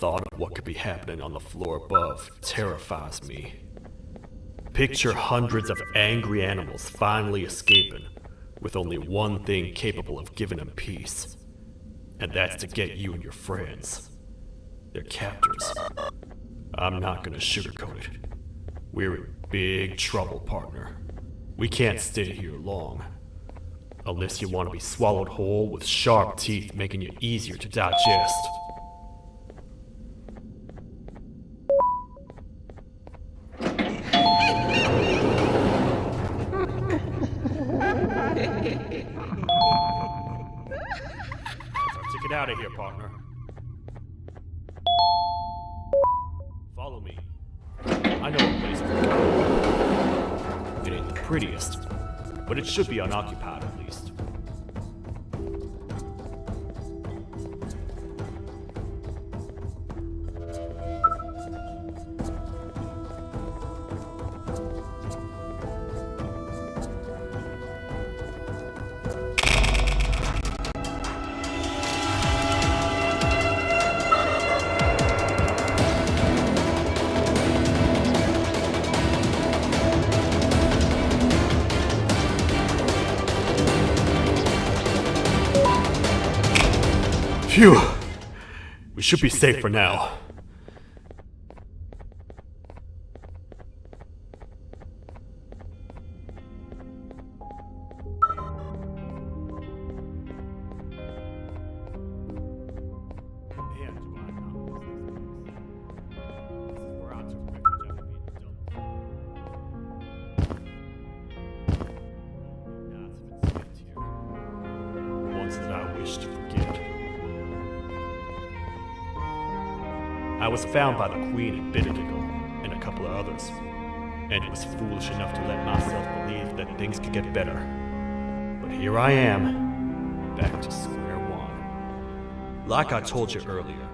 thought of what could be happening on the floor above terrifies me. Picture hundreds of angry animals finally escaping, with only one thing capable of giving them peace. And that's to get you and your friends. Their captors. I'm not gonna sugarcoat it. We're in big trouble, partner. We can't stay here long. Unless you want to be swallowed whole with sharp teeth making you easier to digest. Take it out of here, partner. Follow me. I know a place for you. It ain't the prettiest, but it should be unoccupied at least. Phew! We should be safe for now. Ones that I wish to forget. I was found by the Queen at Bididigal and a couple of others, and was foolish enough to let myself believe that things could get better. But here I am, back to square one. Like I told you earlier,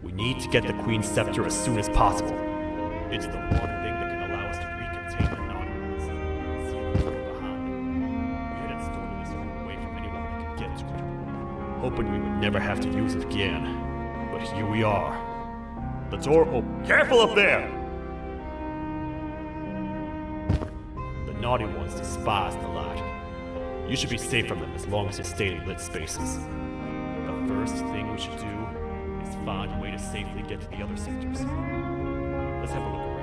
we need to get the Queen's scepter as soon as possible. It's the one thing that can allow us to recontain the Nautilus and see the truth behind it. We hadn't stolen this room away from anyone that could get to it, hoping we would never have to use it again. But here we are. The door open. Careful up there! The naughty ones despise the light. You should be safe from them as long as you stay in lit spaces. The first thing we should do is find a way to safely get to the other sectors. Let's have a look around.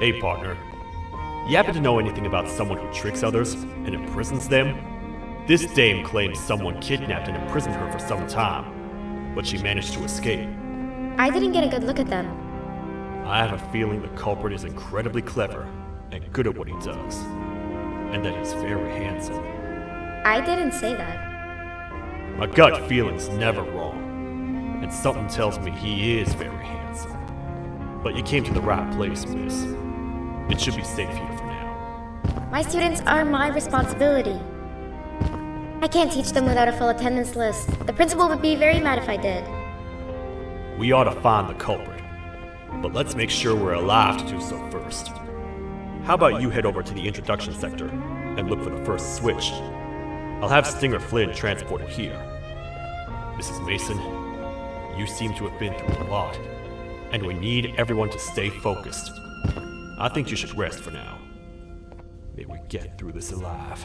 Hey, partner. You happen to know anything about someone who tricks others and imprisons them? This dame claims someone kidnapped and imprisoned her for some time, but she managed to escape. I didn't get a good look at them. I have a feeling the culprit is incredibly clever and good at what he does, and that he's very handsome. I didn't say that. My gut feeling's never wrong, and something tells me he is very handsome. But you came to the right place, miss. It should be safe here for now. My students are my responsibility. I can't teach them without a full attendance list. The principal would be very mad if I did. We ought to find the culprit, but let's make sure we're alive to do so first. How about you head over to the introduction sector and look for the first switch? I'll have Stinger Flynn transported here. Mrs. Mason, you seem to have been through a lot, and we need everyone to stay focused. I think you should rest for now. May we get through this alive.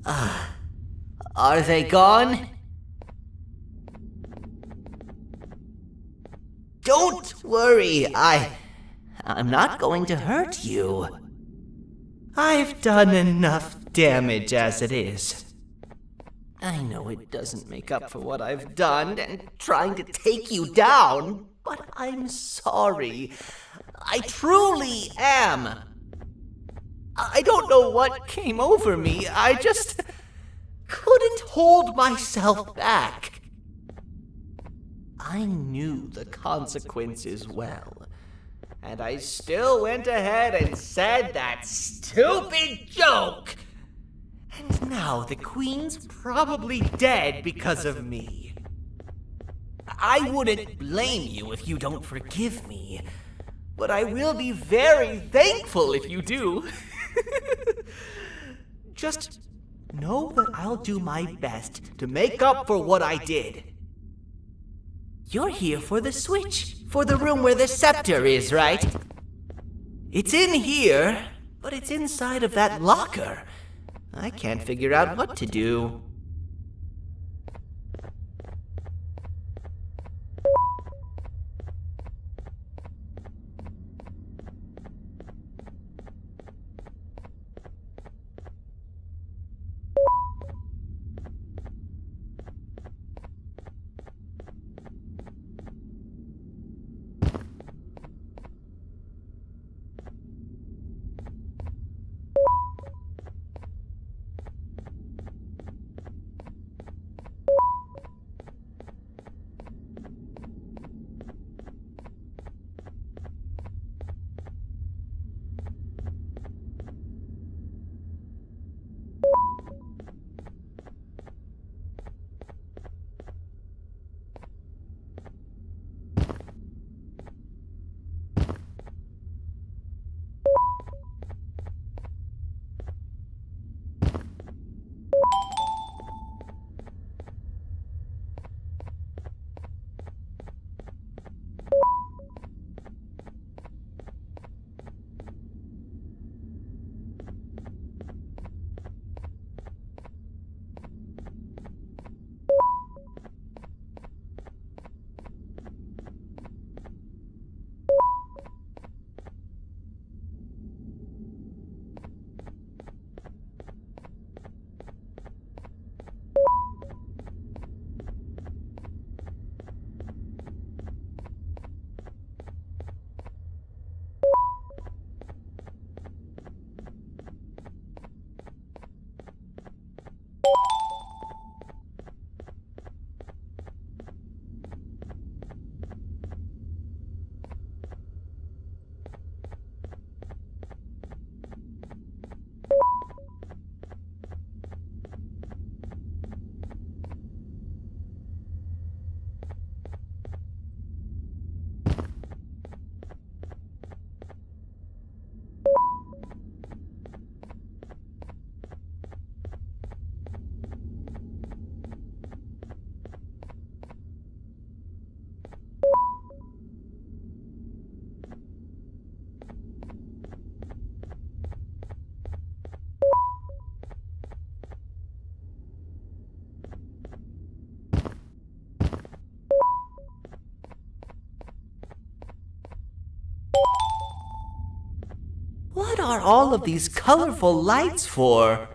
Are they gone? Don't worry, I'm not going to hurt you. I've done enough damage as it is. I know it doesn't make up for what I've done and trying to take you down, but I'm sorry. I truly am. I don't know what came over me. I just couldn't hold myself back. I knew the consequences well, and I still went ahead and said that stupid joke. And now the Queen's probably dead because of me. I wouldn't blame you if you don't forgive me, but I will be very thankful if you do. Just know that I'll do my best to make up for what I did. You're here for the switch, for the room where the scepter is, right? It's in here, but it's inside of that locker. I can't figure out what to do. What are all of these colorful lights for?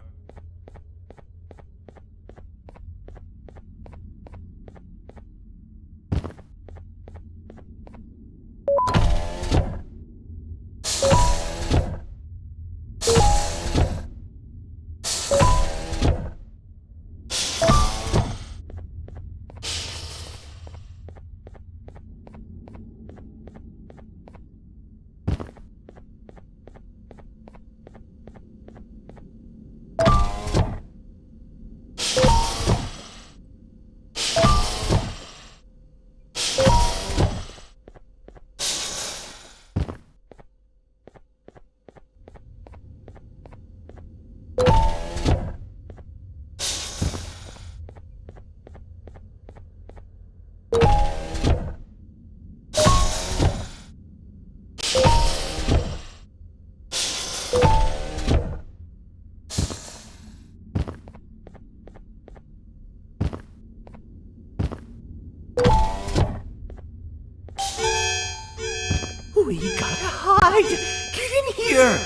We gotta hide! Get in here!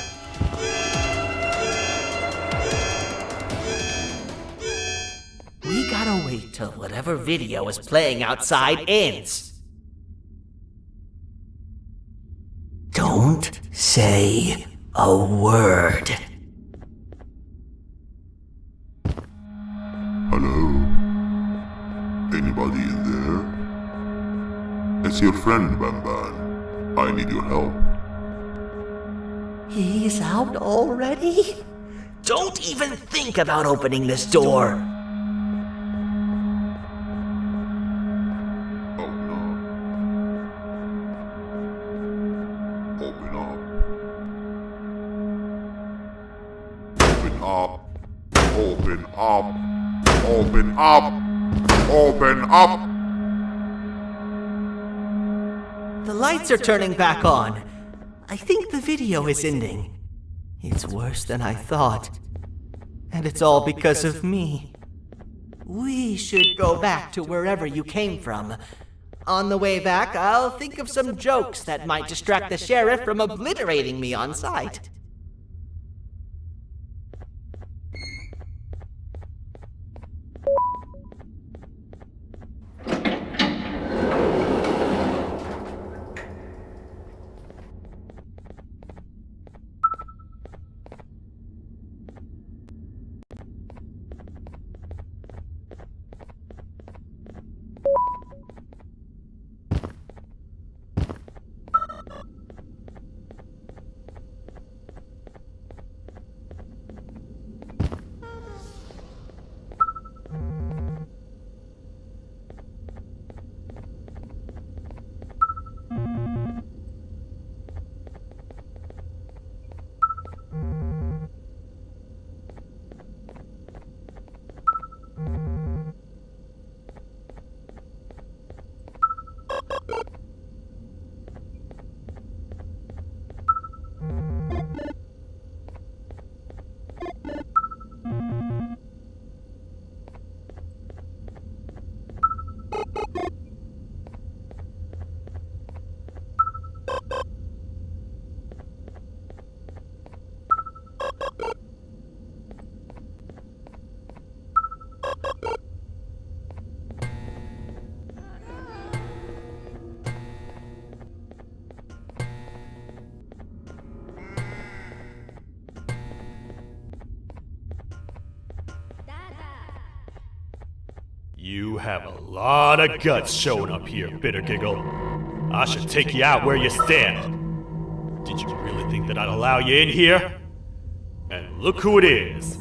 We gotta wait till whatever video is playing outside ends. Don't say a word. Hello? Anybody in there? It's your friend, BanBan. I need your help. He's out already? Don't even think about opening this door. Oh no. Open up. Open up. Open up. Open up. Open up. The lights are turning back on. I think the video is ending. It's worse than I thought. And it's all because of me. We should go back to wherever you came from. On the way back, I'll think of some jokes that might distract the sheriff from obliterating me on sight. You have a lot of guts showing up here, Bitter Giggle. I should take you out where you stand. Did you really think that I'd allow you in here? And look who it is.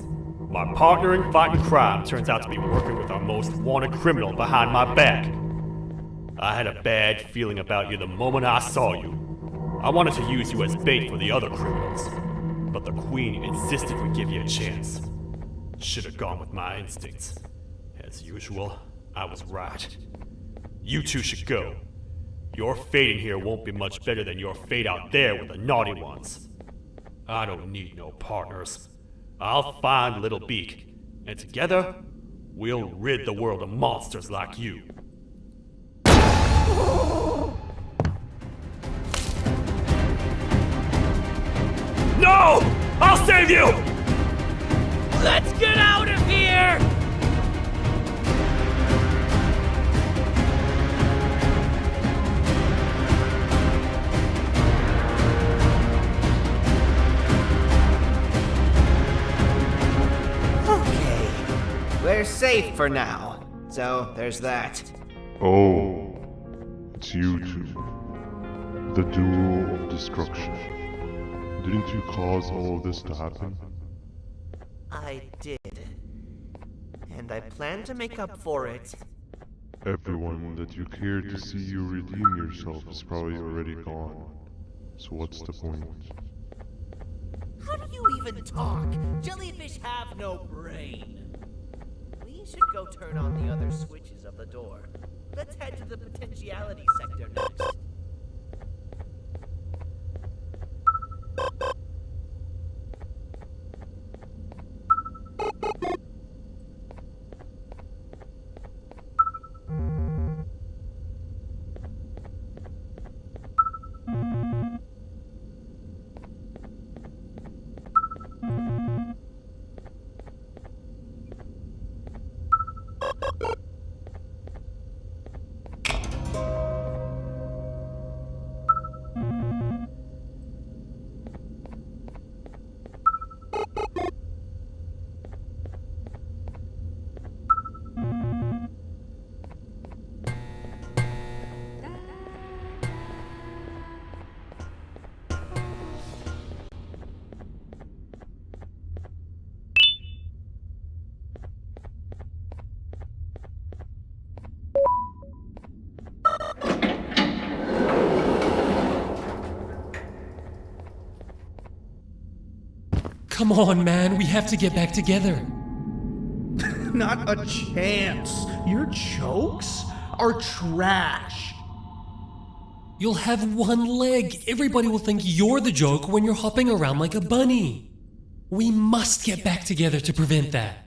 My partner in fighting crime turns out to be working with our most wanted criminal behind my back. I had a bad feeling about you the moment I saw you. I wanted to use you as bait for the other criminals, but the Queen insisted we give you a chance. Should have gone with my instincts. As usual, I was right. You two should go. Your fate in here won't be much better than your fate out there with the naughty ones. I don't need no partners. I'll find Little Beak, and together, we'll rid the world of monsters like you. No! I'll save you! Let's get out of here! We're safe for now, so there's that. Oh, it's you two. The duo of destruction. Didn't you cause all of this to happen? I did. And I plan to make up for it. Everyone that you cared to see you redeem yourself is probably already gone. So what's the point? How do you even talk? Jellyfish have no brain. We should go turn on the other switches of the door. Let's head to the potentiality sector next. Come on, man, we have to get back together. Not a chance. Your jokes are trash. You'll have one leg. Everybody will think you're the joke when you're hopping around like a bunny. We must get back together to prevent that.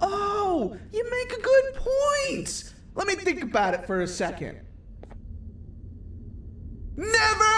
Oh, you make a good point. Let me think about it for a second. Never!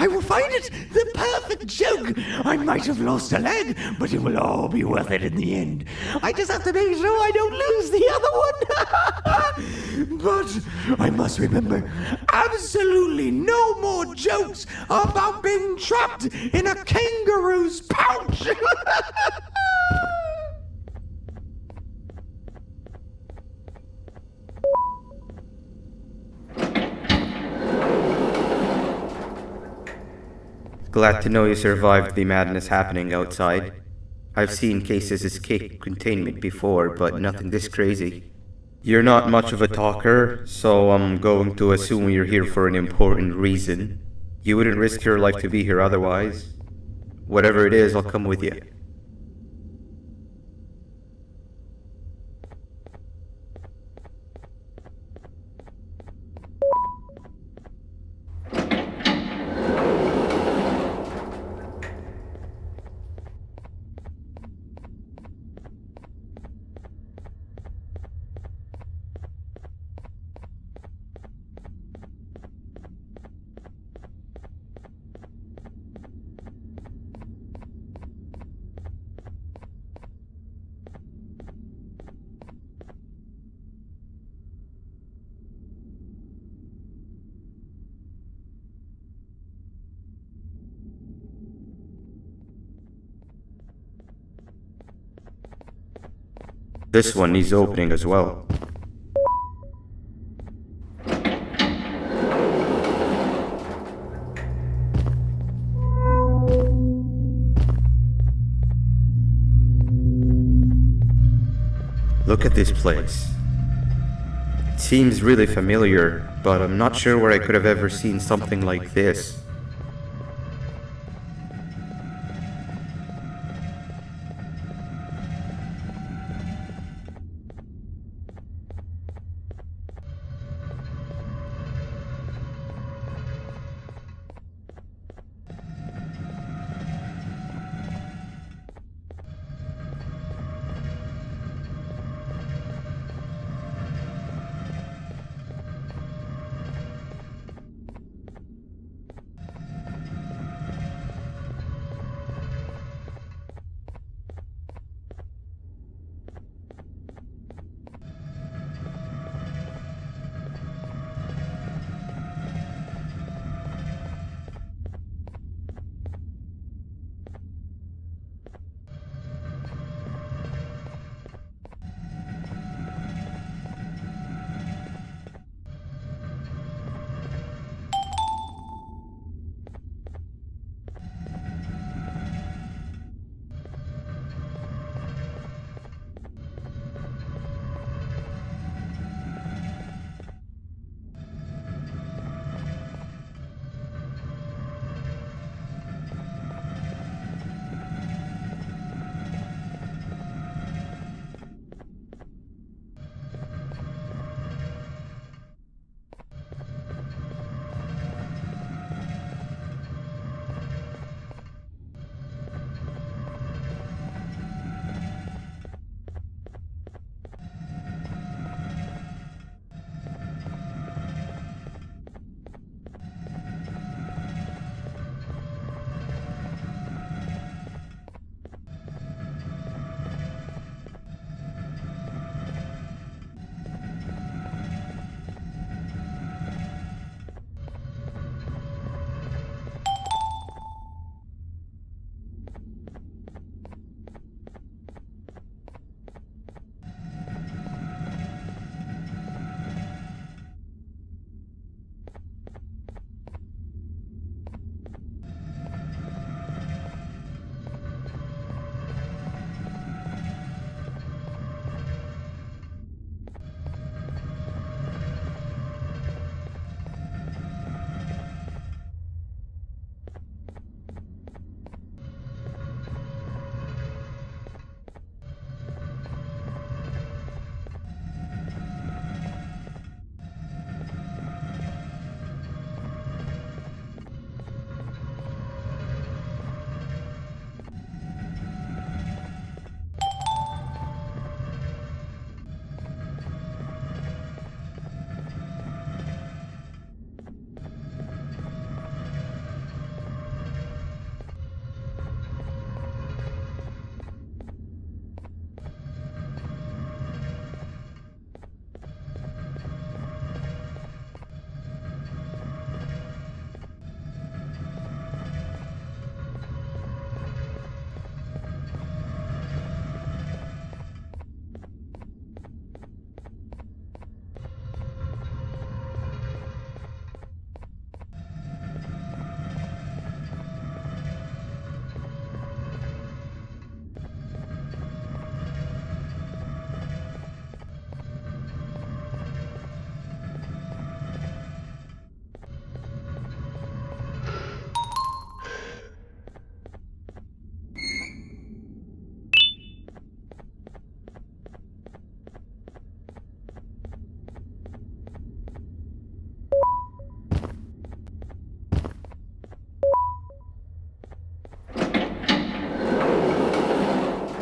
I will find it! The perfect joke! I might have lost a leg, but it will all be worth it in the end. I just have to make sure I don't lose the other one! But I must remember, absolutely no more jokes about being trapped in a kangaroo's pouch! Glad to know you survived the madness happening outside. I've seen cases escape containment before, but nothing this crazy. You're not much of a talker, so I'm going to assume you're here for an important reason. You wouldn't risk your life to be here otherwise. Whatever it is, I'll come with you. This one needs opening as well. Look at this place. It's seems really familiar, but I'm not sure where I could have ever seen something like this.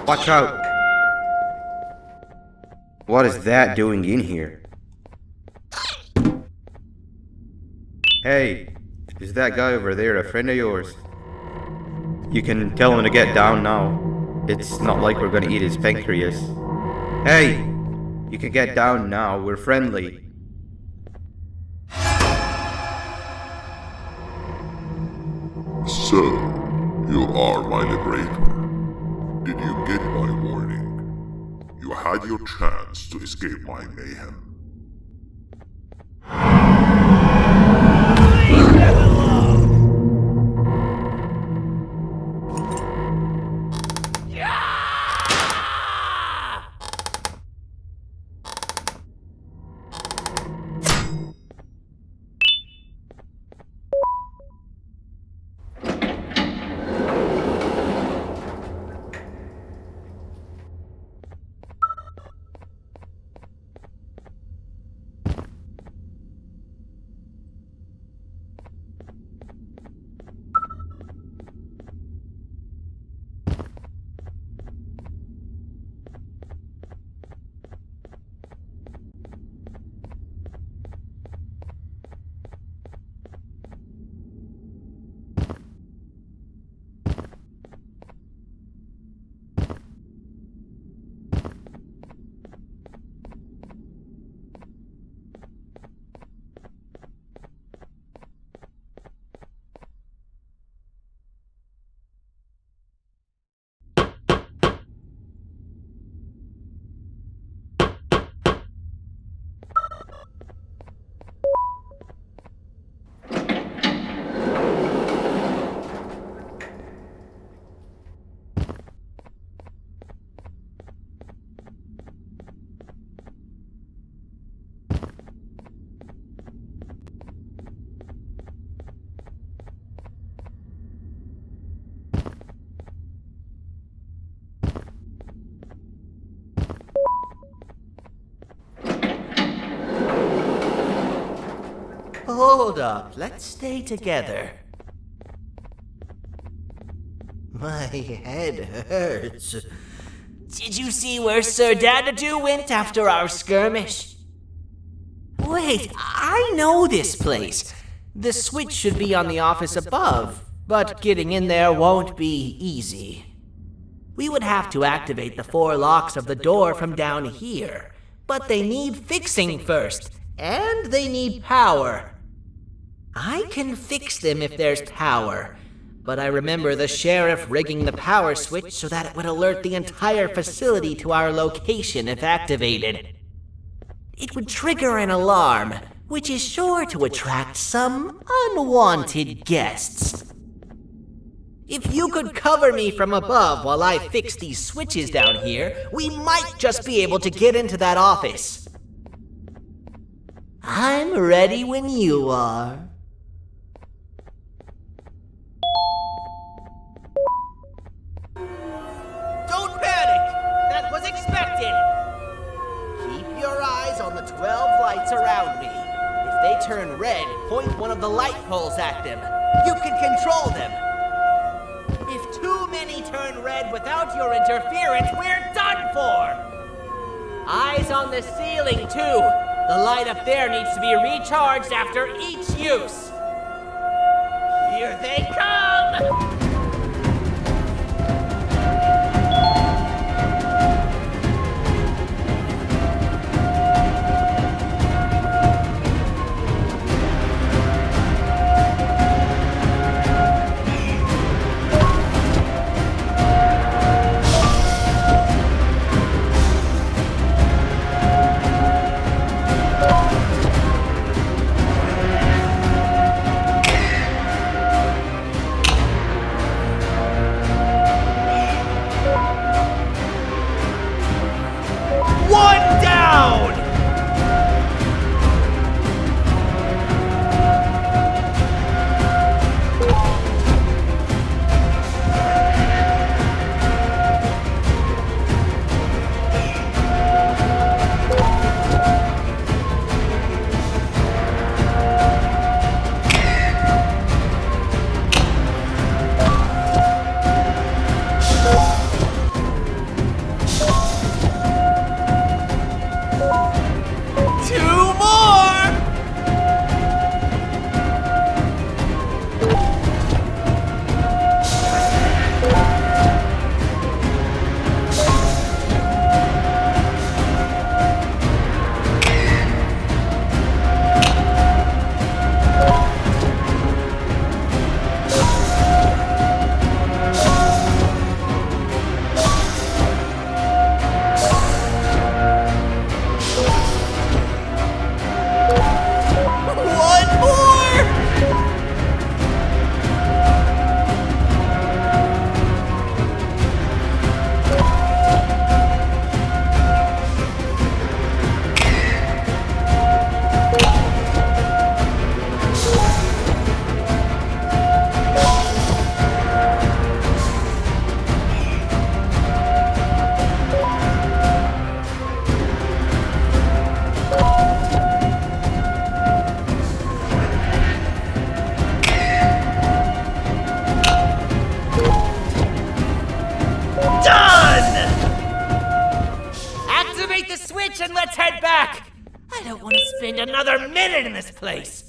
Watch out! What is that doing in here? Hey, is that guy over there a friend of yours? You can tell him to get down now. It's not like we're gonna eat his pancreas. Hey! You can get down now, we're friendly. So, you are my liberator. Did you get my warning? You had your chance to escape my mayhem. hold up. Let's stay together. My head hurts. Did you see where Sir Dadadoo went after our skirmish? Wait, I know this place. The switch should be on the office above, but getting in there won't be easy. We would have to activate the 4 locks of the door from down here, but they need fixing first, and they need power. I can fix them if there's power, but I remember the sheriff rigging the power switch so that it would alert the entire facility to our location if activated. It would trigger an alarm, which is sure to attract some unwanted guests. If you could cover me from above while I fix these switches down here, we might just be able to get into that office. I'm ready when you are. Don't panic! That was expected! Keep your eyes on the 12 lights around me. If they turn red, point one of the light poles at them. You can control them. If too many turn red without your interference, we're done for! Eyes on the ceiling, too. The light up there needs to be recharged after each use. Here they come! And let's head back! I don't want to spend another minute in this place!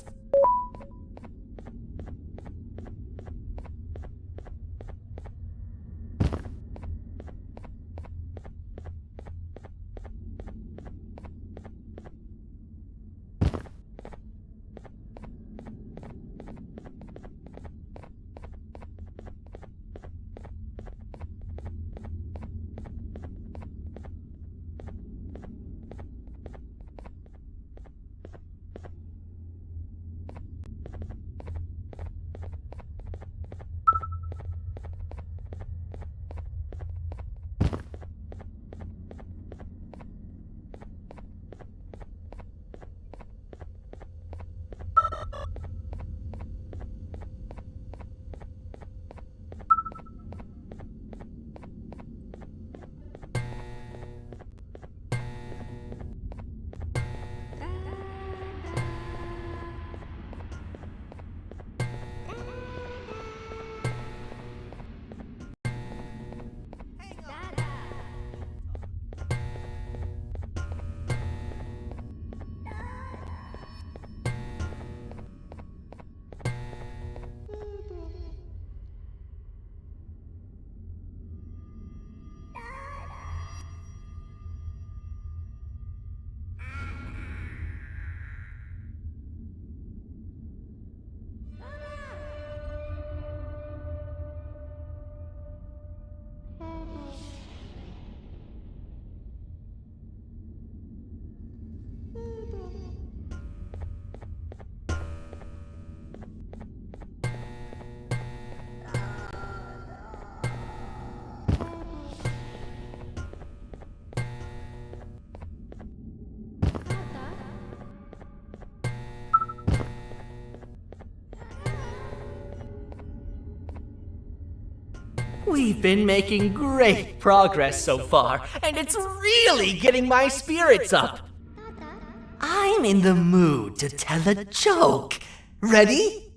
We've been making great progress so far, and it's really getting my spirits up. I'm in the mood to tell a joke. Ready?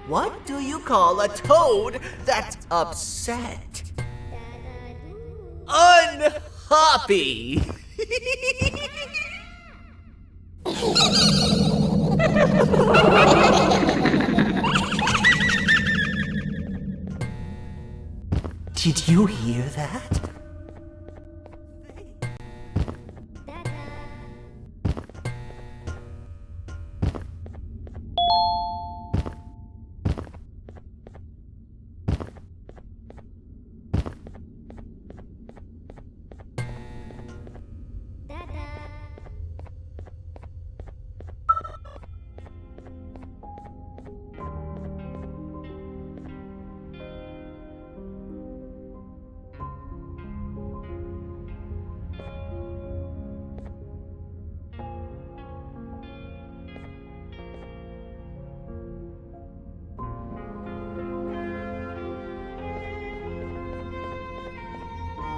What do you call a toad that's upset? Unhappy. Did you hear that?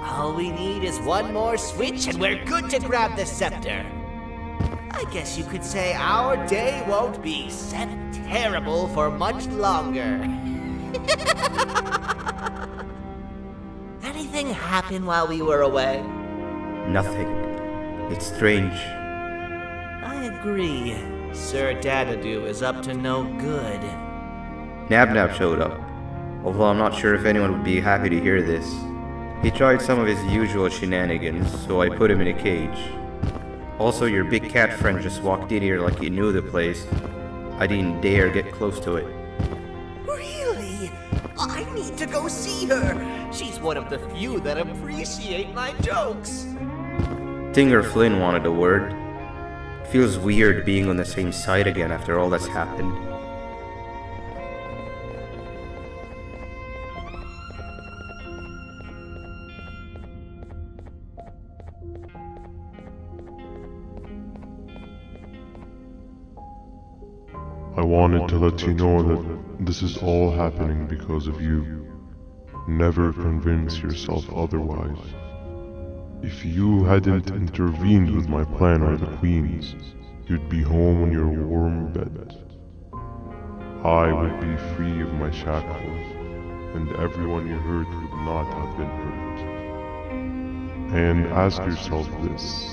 All we need is one more switch and we're good to grab the scepter. I guess you could say our day won't be terrible for much longer. Anything happen while we were away? Nothing. It's strange. I agree. Sir Dadadoo is up to no good. Nab showed up, although I'm not sure if anyone would be happy to hear this. He tried some of his usual shenanigans, so I put him in a cage. Also, your big cat friend just walked in here like he knew the place. I didn't dare get close to it. Really? I need to go see her. She's one of the few that appreciate my jokes. Tinger Flynn wanted a word. Feels weird being on the same side again after all that's happened. I wanted to let you know that this is all happening because of you. Never convince yourself otherwise. If you hadn't intervened with my plan or the Queen's, you'd be home in your warm bed. I would be free of my shackles, and everyone you hurt would not have been hurt. And ask yourself this.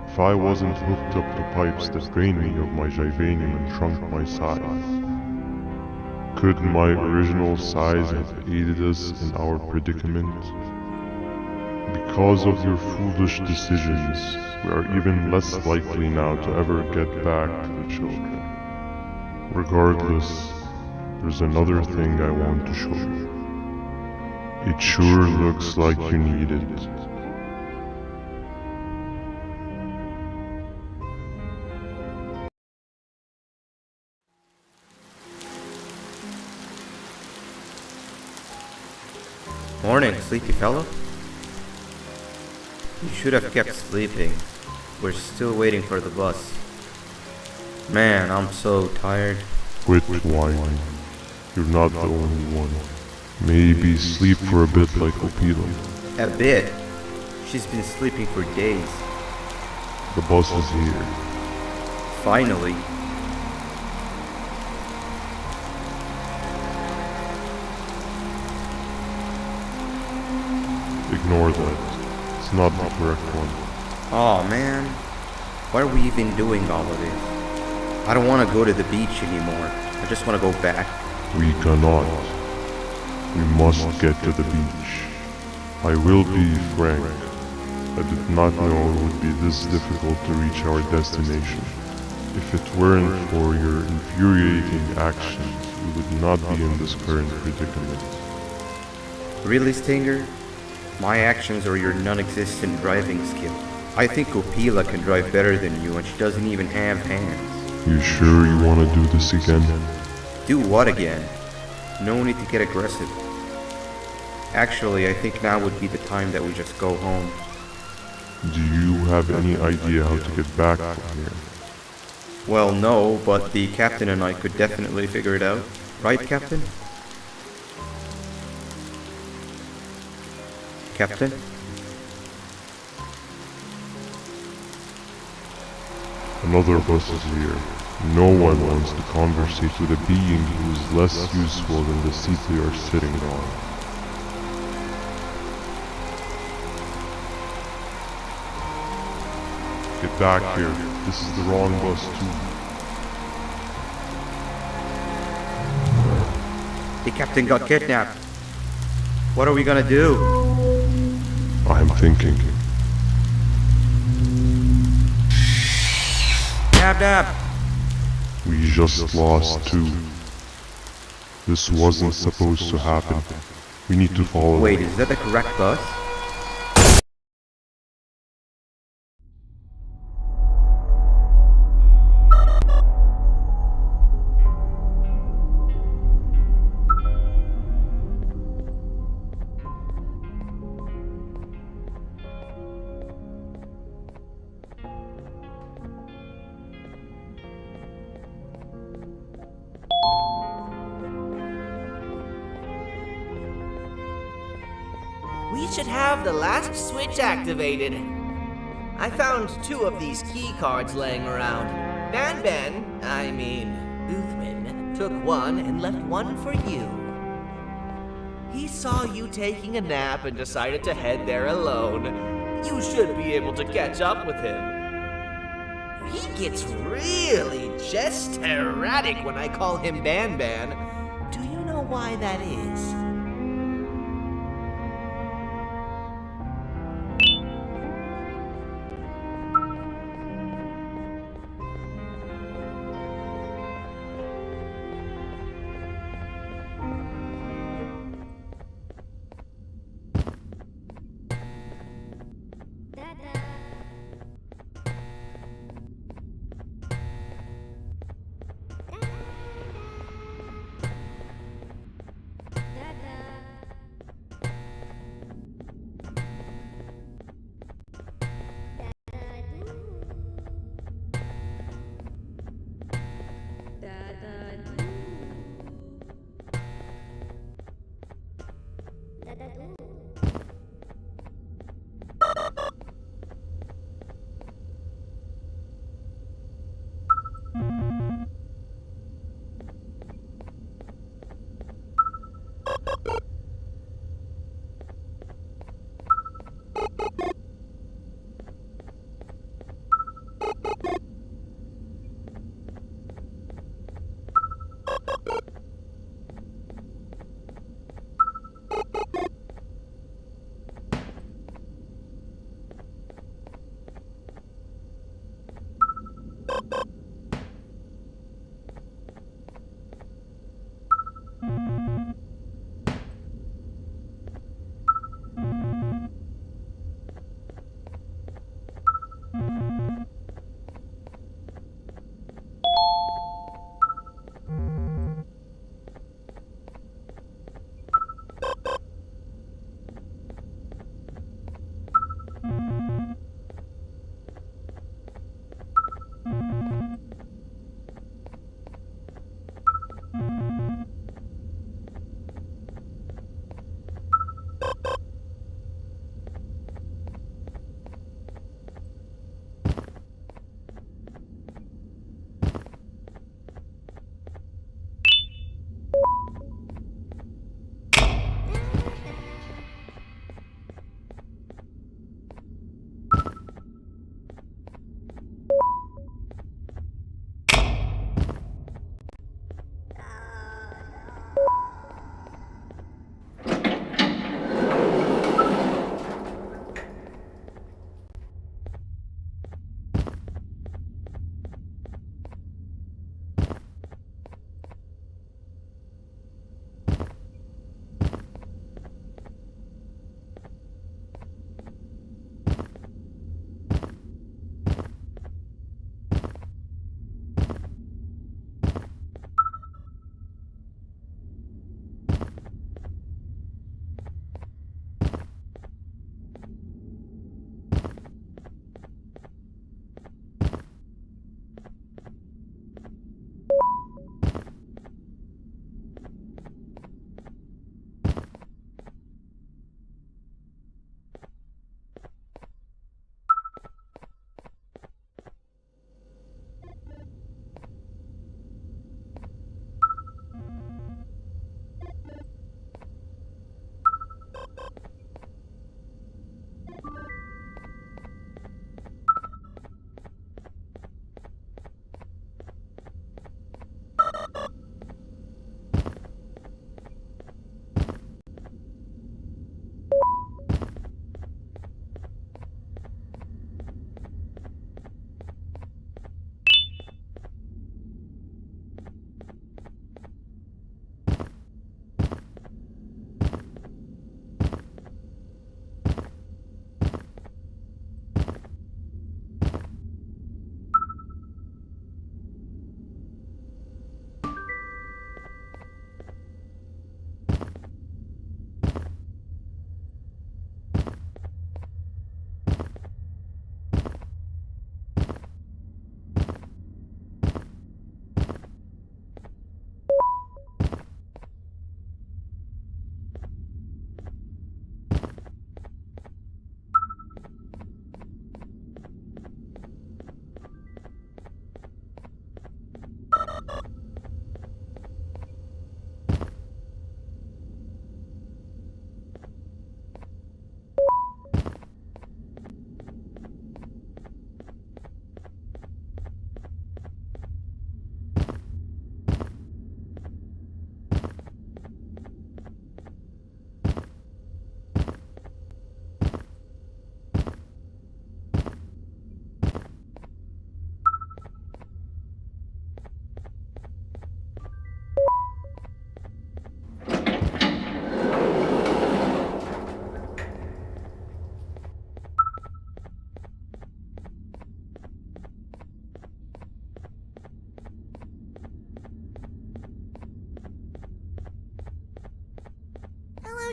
If I wasn't hooked up to pipes that drained me of my Jivanium and shrunk my size, could my original size have aided us in our predicament? Because of your foolish decisions, we are even less likely now to ever get back to the children. Regardless, there's another thing I want to show you. It sure looks like you need it. Morning, sleepy fellow. You should have kept sleeping. We're still waiting for the bus. Man, I'm so tired. Quit whining. You're not the only one. Maybe sleep for a bit like Opila. A bit? She's been sleeping for days. The bus is here. Finally. Ignore that. It's not the correct one. Aw, man. Why are we even doing all of this? I don't want to go to the beach anymore. I just want to go back. We cannot. We must get to the beach. I will be frank. I did not know it would be this difficult to reach our destination. If it weren't for your infuriating actions, we would not be in this current predicament. Really, Stinger? My actions are your non-existent driving skill. I think Opila can drive better than you, and she doesn't even have hands. You sure you want to do this again? Do what again? No need to get aggressive. Actually, I think now would be the time that we just go home. Do you have any idea how to get back from here? Well, no, but the captain and I could definitely figure it out. Right, Captain? Captain? Another bus is here. No one wants to conversate with a being who is less useful than the seat they are sitting on. Get back here. This is the wrong bus too. The captain got kidnapped. What are we gonna do? I'm thinking. Dab. We just lost two. This wasn't supposed to happen. We need to follow. Wait, is that the correct bus? We should have the last switch activated. I found 2 of these key cards laying around. BanBan, I mean, Uthman, took one and left one for you. He saw you taking a nap and decided to head there alone. You should be able to catch up with him. He gets really just erratic when I call him BanBan. Do you know why that is?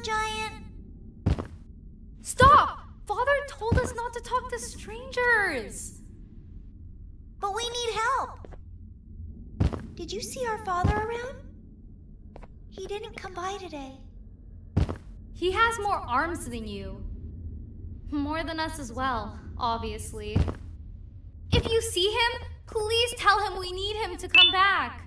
giant? Stop! Father told us not to talk to strangers! But we need help. Did you see our father around? He didn't come by today. He has more arms than you. More than us as well, obviously. If you see him, please tell him we need him to come back.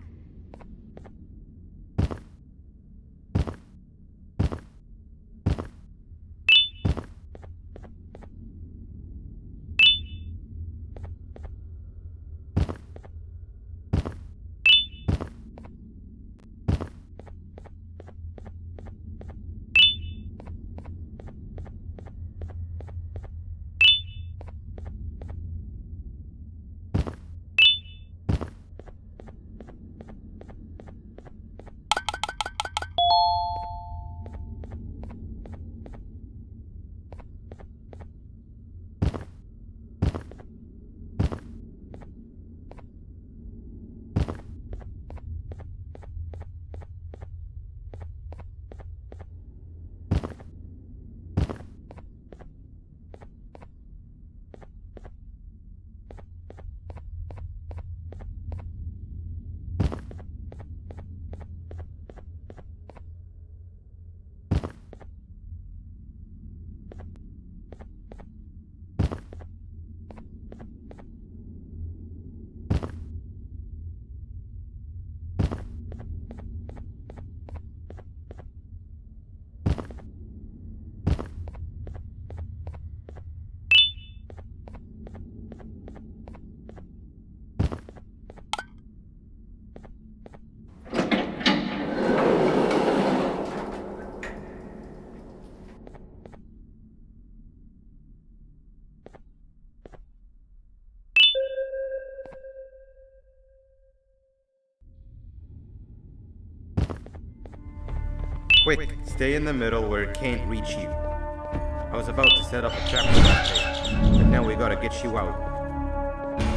Quick, stay in the middle where it can't reach you. I was about to set up a trap for that thing, but now we gotta get you out.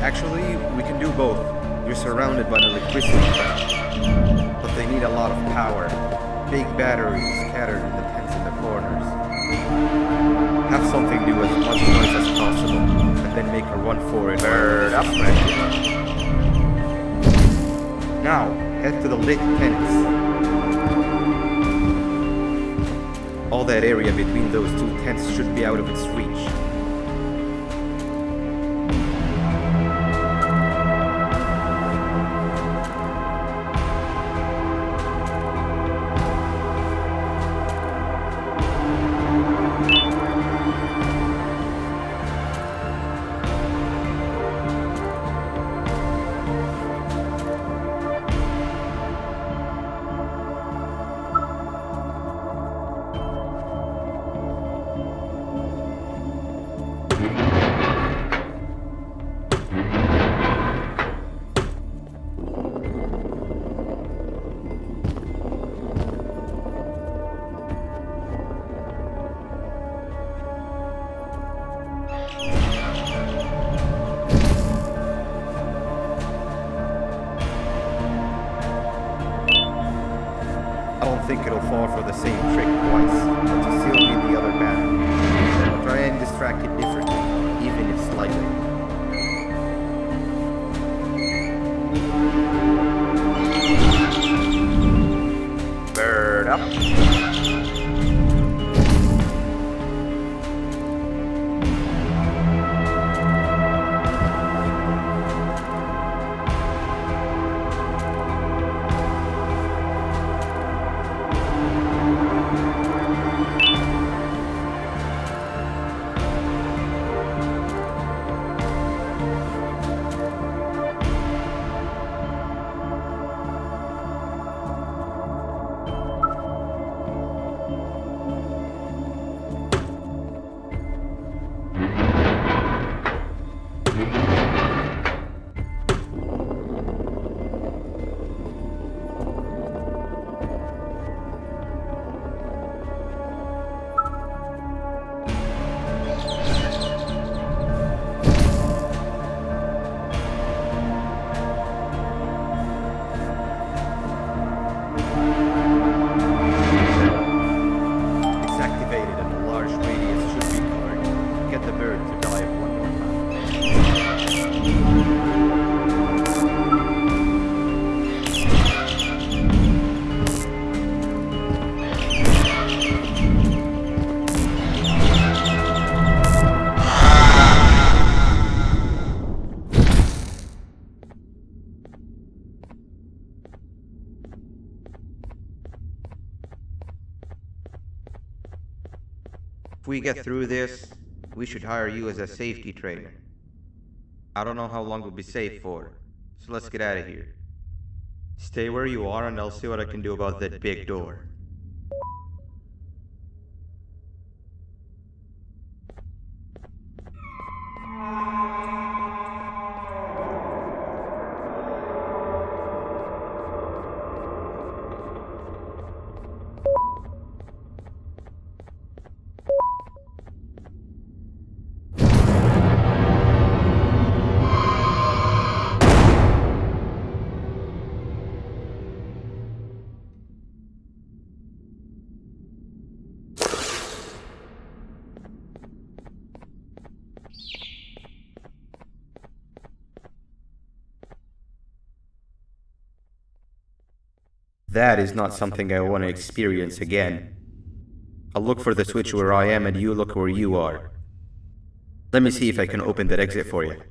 Actually, we can do both. You're surrounded by an electricity trap, but they need a lot of power. Big batteries scattered in the tents in the corners. Have something do as much noise as possible, and then make a run for it. Bird up, Now, head to the lit tents. All that area between those two tents should be out of its reach. I don't think it'll fall for the same trick twice, but you still need the other battery. Try and distract it differently, even if slightly. Bird up. we get through this, we should hire you as a safety trainer. I don't know how long we'll be safe for, so let's get out of here. Stay where you are and I'll see what I can do about that big door. That is not something I want to experience again. I'll look for the switch where I am and you look where you are. Let me see if I can open that exit for you.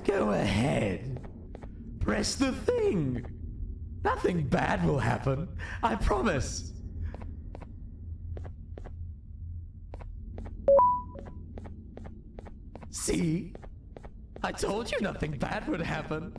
Go ahead. Press the thing. Nothing bad will happen. I promise. See? I told you nothing bad would happen.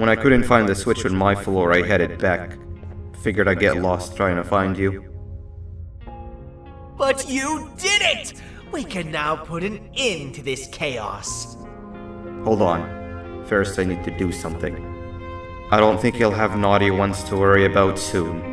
When I couldn't find the switch on my floor, I headed back. Figured I'd get lost trying to find you. But you did it! We can now put an end to this chaos. Hold on. First, I need to do something. I don't think he'll have naughty ones to worry about soon.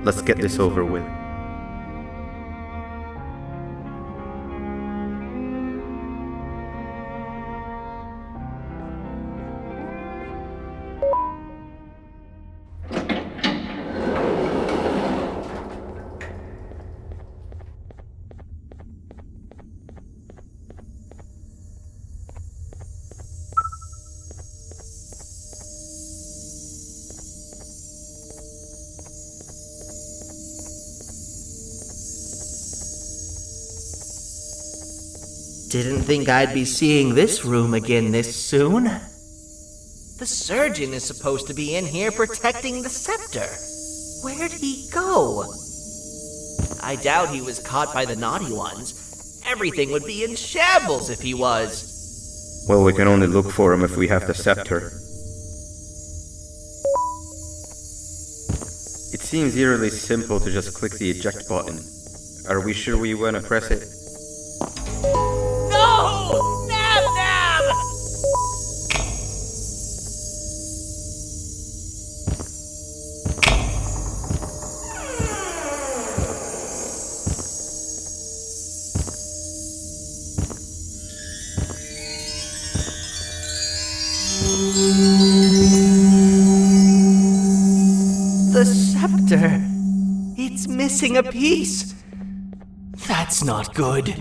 Let's get this over with. Didn't think I'd be seeing this room again this soon. The surgeon is supposed to be in here protecting the scepter. Where'd he go? I doubt he was caught by the naughty ones. Everything would be in shambles if he was. Well, we can only look for him if we have the scepter. It seems eerily simple to just click the eject button. Are we sure we want to press it? No! Nab Nab! The scepter. It's missing a piece. That's not good.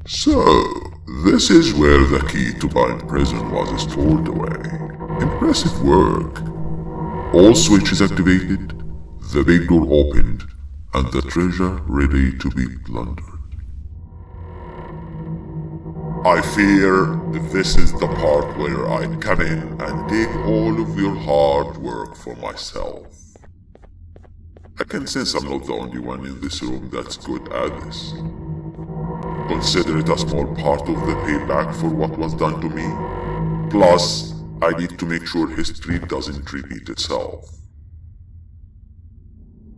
So, this is where the key to BanBan prison was stored away. Impressive work. All switches activated, the big door opened, and the treasure ready to be plundered. I fear this is the part where I come in and take all of your hard work for myself. I can sense I'm not the only one in this room that's good at this. Consider it a small part of the payback for what was done to me. Plus, I need to make sure history doesn't repeat itself.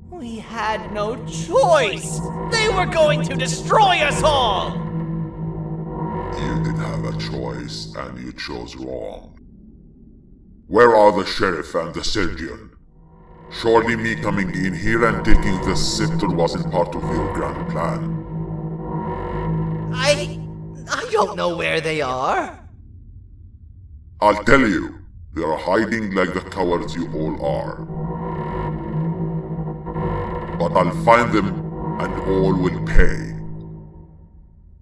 We had no choice! They were going to destroy us all! You did have a choice, and you chose wrong. Where are the sheriff and the surgeon? Surely me coming in here and taking the scepter wasn't part of your grand plan. I don't know where they are. I'll tell you, they are hiding like the cowards you all are. But I'll find them, and all will pay.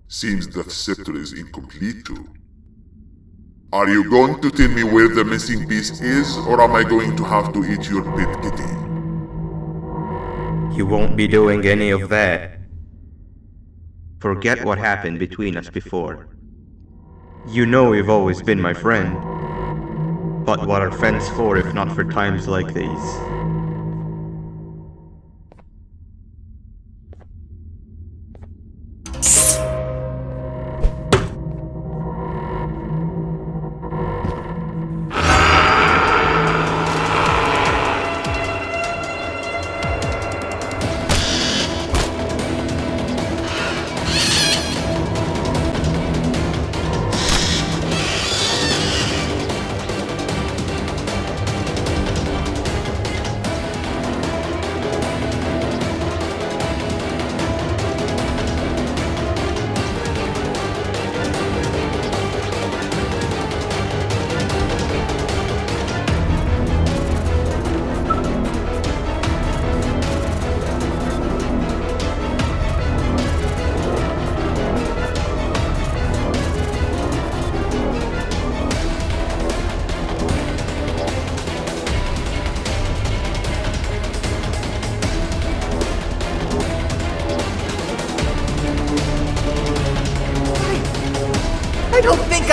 Seems that the scepter is incomplete too. Are you going to tell me where the missing piece is, or am I going to have to eat your pet kitty? You won't be doing any of that. Forget what happened between us before. You know you've always been my friend. But what are friends for if not for times like these?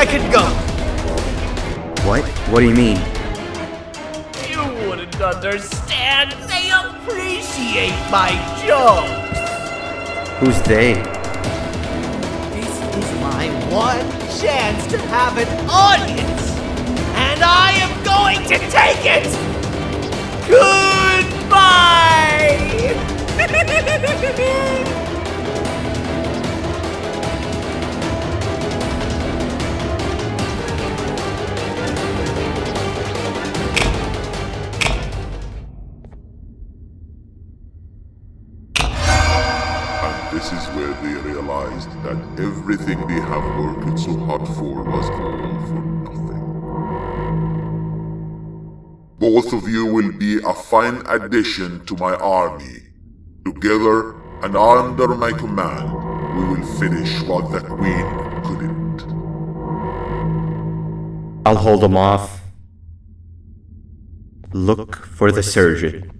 I can go. What? What do you mean? You wouldn't understand. They appreciate my jokes. Who's they? This is my one chance to have an audience, and I am going to take it. Goodbye. This is where they realized that everything they have worked so hard for was all for nothing. Both of you will be a fine addition to my army. Together and under my command, we will finish what the Queen couldn't. I'll hold them off. Look for the sercet.